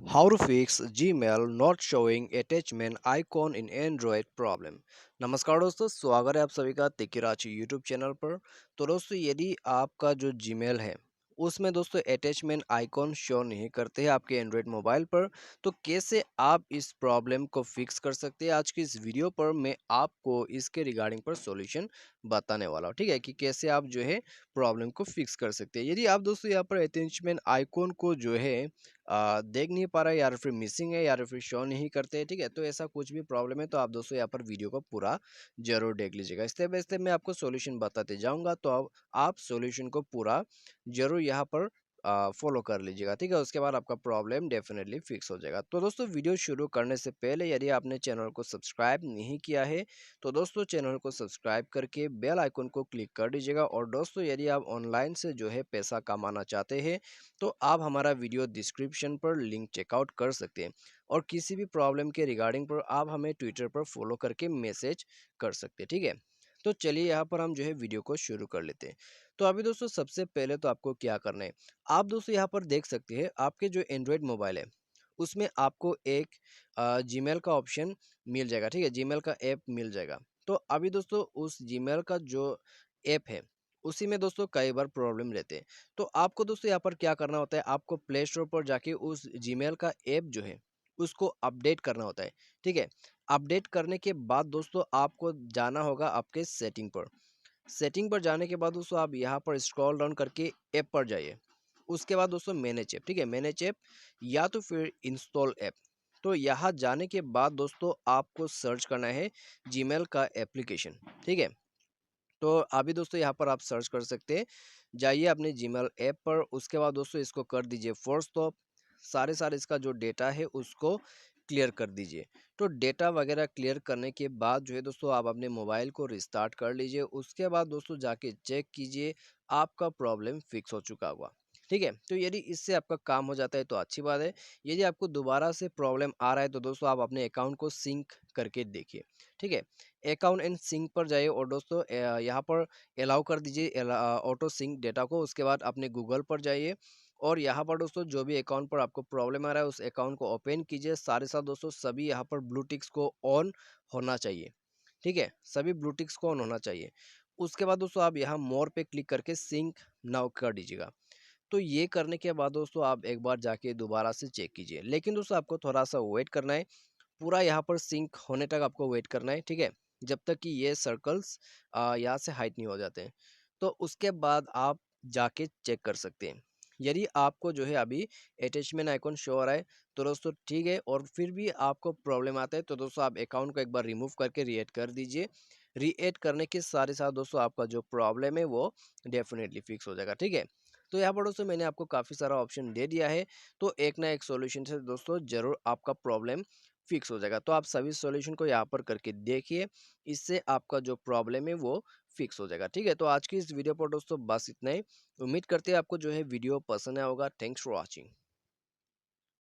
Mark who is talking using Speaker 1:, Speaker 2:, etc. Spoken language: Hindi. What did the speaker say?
Speaker 1: How to fix Gmail not showing attachment icon in Android problem। नमस्कार दोस्तों, स्वागत है आप सभी का तिकिराची यूट्यूब चैनल पर। तो दोस्तों, यदि आपका जो Gmail है उसमें दोस्तों अटैचमेंट आइकॉन शो नहीं करते हैं आपके एंड्रॉयड मोबाइल पर, तो कैसे आप इस प्रॉब्लम को फिक्स कर सकते हैं। आज की इस वीडियो पर मैं आपको इसके रिगार्डिंग पर सॉल्यूशन बताने वाला हूँ, ठीक है, कि कैसे आप जो है प्रॉब्लम को फिक्स कर सकते हैं। यदि आप दोस्तों यहाँ पर अटैचमेंट आइकॉन को जो है देख नहीं पा रहा है, या फिर मिसिंग है, या फिर शो नहीं करते, ठीक है, तो ऐसा कुछ भी प्रॉब्लम है तो आप दोस्तों यहाँ पर वीडियो को पूरा जरूर देख लीजिएगा। स्टेप बाय स्टेप मैं आपको सॉल्यूशन बताते जाऊंगा, तो आप सॉल्यूशन को पूरा जरूर यहाँ पर फॉलो कर लीजिएगा, ठीक है। उसके बाद आपका प्रॉब्लम डेफिनेटली फिक्स हो जाएगा। तो दोस्तों, वीडियो शुरू करने से पहले यदि आपने चैनल को सब्सक्राइब नहीं किया है तो दोस्तों चैनल को सब्सक्राइब करके बेल आइकन को क्लिक कर दीजिएगा। और दोस्तों, यदि आप ऑनलाइन से जो है पैसा कमाना चाहते हैं तो आप हमारा वीडियो डिस्क्रिप्शन पर लिंक चेकआउट कर सकते हैं। और किसी भी प्रॉब्लम के रिगार्डिंग पर आप हमें ट्विटर पर फॉलो करके मैसेज कर सकते हैं, ठीक है। तो चलिए यहाँ पर हम जो है वीडियो को शुरू कर लेते हैं। तो अभी दोस्तों, सबसे पहले तो आपको क्या करना है, आप दोस्तों यहाँ पर देख सकते हैं आपके जो एंड्रॉयड मोबाइल है उसमें आपको एक जीमेल का ऑप्शन मिल जाएगा, ठीक है, जीमेल का ऐप मिल जाएगा। तो अभी दोस्तों, उस जीमेल का जो ऐप है उसी में दोस्तों कई बार प्रॉब्लम रहते हैं। तो आपको दोस्तों यहाँ पर क्या करना होता है, आपको प्ले स्टोर पर जाके उस जीमेल का ऐप जो है उसको अपडेट करना होता है, ठीक है। अपडेट करने के बाद दोस्तों आपको जाना होगा आपके सेटिंग पर। सेटिंग पर जाने के बाद दोस्तों आप यहाँ पर स्क्रॉल डाउन करके ऐप पर जाइए। उसके बाद दोस्तों मैनेज ऐप, ठीक है, मैनेज ऐप या तो फिर इंस्टॉल ऐप। तो यहाँ जाने के बाद दोस्तों आपको सर्च करना है जीमेल का एप्लीकेशन, ठीक है। तो अभी दोस्तों यहाँ पर आप सर्च कर सकते हैं, जाइए अपने जीमेल ऐप पर। उसके बाद दोस्तों इसको कर दीजिए फोर्स स्टॉप। सारे सारे इसका जो डेटा है उसको क्लियर कर दीजिए। तो डेटा वगैरह क्लियर करने के बाद जो है दोस्तों आप अपने मोबाइल को रिस्टार्ट कर लीजिए। उसके बाद दोस्तों जाके चेक कीजिए, आपका प्रॉब्लम फिक्स हो चुका होगा, ठीक है। तो यदि इससे आपका काम हो जाता है तो अच्छी बात है। यदि आपको दोबारा से प्रॉब्लम आ रहा है तो दोस्तों आप अपने अकाउंट को सिंक करके देखिए, ठीक है। अकाउंट एंड सिंक पर जाइए और दोस्तों यहाँ पर अलाउ कर दीजिए ऑटो सिंक डेटा को। उसके बाद अपने गूगल पर जाइए और यहाँ पर दोस्तों जो भी अकाउंट पर आपको प्रॉब्लम आ रहा है उस अकाउंट को ओपन कीजिए। सारे साथ दोस्तों सभी यहाँ पर ब्लू टिक्स को ऑन होना चाहिए, ठीक है, सभी ब्लू टिक्स को ऑन होना चाहिए। उसके बाद दोस्तों आप यहाँ मोर पे क्लिक करके सिंक नाउ कर दीजिएगा। तो ये करने के बाद दोस्तों आप एक बार जाके दोबारा से चेक कीजिए, लेकिन दोस्तों आपको थोड़ा सा वेट करना है। पूरा यहाँ पर सिंक होने तक आपको वेट करना है, ठीक है, जब तक कि ये सर्कल्स यहाँ से हाइड नहीं हो जाते हैं। तो उसके बाद आप जाके चेक कर सकते हैं। यदि आपको जो है अभी अटैचमेंट आइकॉन शो हो रहा है तो दोस्तों ठीक है, और फिर भी आपको प्रॉब्लम आता है तो दोस्तों आप अकाउंट को एक बार रिमूव करके रीएड कर दीजिए। रीएड करने के साथ ही साथ दोस्तों आपका जो प्रॉब्लम है वो डेफिनेटली फिक्स हो जाएगा, ठीक है। तो यहाँ पर दोस्तों मैंने आपको काफ़ी सारा ऑप्शन दे दिया है, तो एक ना एक सॉल्यूशन से दोस्तों जरूर आपका प्रॉब्लम फिक्स हो जाएगा। तो आप सभी सॉल्यूशन को यहाँ पर करके देखिए, इससे आपका जो प्रॉब्लम है वो फिक्स हो जाएगा, ठीक है। तो आज की इस वीडियो पर दोस्तों बस इतना ही। उम्मीद करते हैं आपको जो है वीडियो पसंद आया होगा। Thanks for watching.